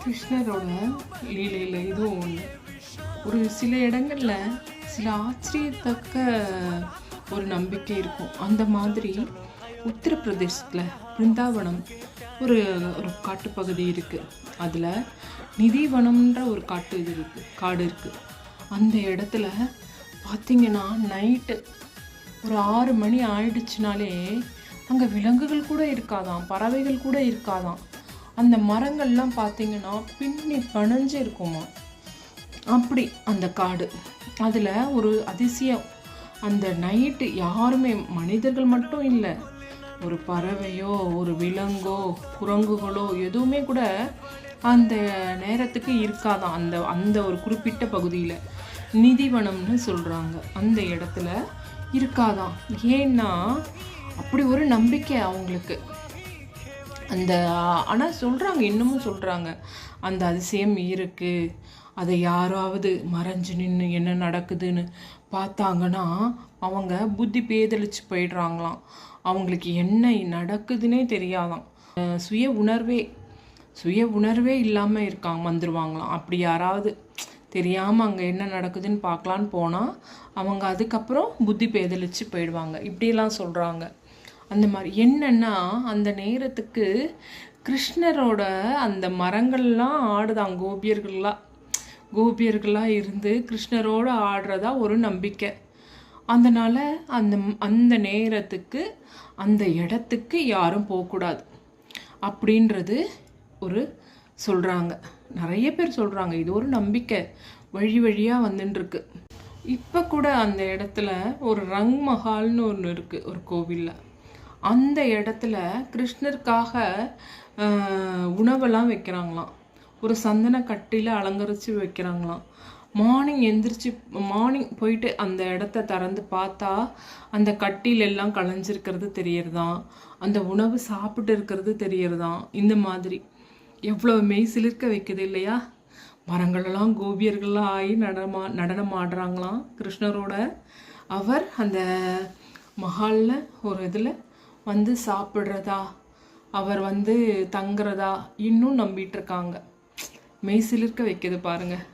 கிருஷ்ணரோட லீலையில் இதுவும் ஒன்று. ஒரு சில இடங்களில் சில ஆச்சரியத்தக்க ஒரு நம்பிக்கை இருக்கும். அந்த மாதிரி உத்தரப்பிரதேசத்தில் பிருந்தாவனம் ஒரு ஒரு காட்டுப்பகுதி இருக்குது. அதில் நிதிவனம்ன்ற ஒரு காடு இருக்குது. அந்த இடத்துல பார்த்திங்கன்னா நைட்டு ஒரு 6 மணி ஆயிடுச்சுனாலே அங்கே விலங்குகள் கூட இருக்காதான், பறவைகள் கூட இருக்காதான். அந்த மரங்கள்லாம் பார்த்திங்கன்னா பின்னி பணிஞ்சு இருக்குமா. அப்படி அந்த காடு. அதில் ஒரு அதிசயம், அந்த நைட்டு யாருமே, மனிதர்கள் மட்டும் இல்லை, ஒரு பறவையோ ஒரு விலங்கோ குரங்குகளோ எதுவுமே கூட அந்த நேரத்துக்கு இருக்காதான். அந்த ஒரு குறிப்பிட்ட பகுதியில் நிதிவனம்னு சொல்கிறாங்க, அந்த இடத்துல இருக்காதான். ஏன்னா அப்படி ஒரு நம்பிக்கை அவங்களுக்கு. ஆனால் சொல்கிறாங்க, இன்னமும் சொல்கிறாங்க, அந்த அதிசயம் இருக்குது. அதை யாராவது மறைஞ்சு நின்று என்ன நடக்குதுன்னு பார்த்தாங்கன்னா அவங்க புத்தி பேதலிச்சு போயிடுறாங்களாம். அவங்களுக்கு என்ன நடக்குதுன்னே தெரியாதாம். சுய உணர்வே இல்லாமல் வந்துடுவாங்களாம். அப்படி யாராவது தெரியாமல் அங்கே என்ன நடக்குதுன்னு பார்க்கலான்னு போனால் அவங்க அதுக்கப்புறம் புத்தி பேதலிச்சு போயிடுவாங்க. இப்படியெல்லாம் சொல்கிறாங்க. அந்த மாதிரி என்னன்னா அந்த நேரத்துக்கு கிருஷ்ணரோட அந்த மரங்கள்லாம் ஆடுதான், கோபியர்களாக இருந்து கிருஷ்ணரோட ஆடுறதா ஒரு நம்பிக்கை. அதனால் அந்த நேரத்துக்கு அந்த இடத்துக்கு யாரும் போகக்கூடாது அப்படின்றது ஒரு சொல்கிறாங்க. நிறைய பேர் சொல்கிறாங்க. இது ஒரு நம்பிக்கை வழியாக வந்துட்டுருக்கு. இப்போ கூட அந்த இடத்துல ஒரு ரங் மஹால்னு ஒன்று இருக்குது, ஒரு கோவிலில். அந்த இடத்துல கிருஷ்ணருக்காக உணவெல்லாம் வைக்கிறாங்களாம். ஒரு சந்தன கட்டியில் அலங்கரித்து வைக்கிறாங்களாம். மார்னிங் போயிட்டு அந்த இடத்த திறந்து பார்த்தா அந்த கட்டியில் எல்லாம் களைஞ்சிருக்கிறது தெரியறதான், அந்த உணவு சாப்பிட்டு இருக்கிறது தெரியறதான். இந்த மாதிரி எவ்வளோ மெய் சிலிர்க்க வைக்குது இல்லையா. மரங்களெல்லாம் கோபியர்கள்லாம் ஆகி நடனம் ஆடுறாங்களாம் கிருஷ்ணரோட. அவர் அந்த மஹாலில் ஒரு இதில் வந்து சாப்பிட்றதா, அவர் வந்து தங்குறதா இன்னும் நம்பிட்டு இருக்காங்க. மெய் சிலிர்க்க வைக்குது பாருங்கள்.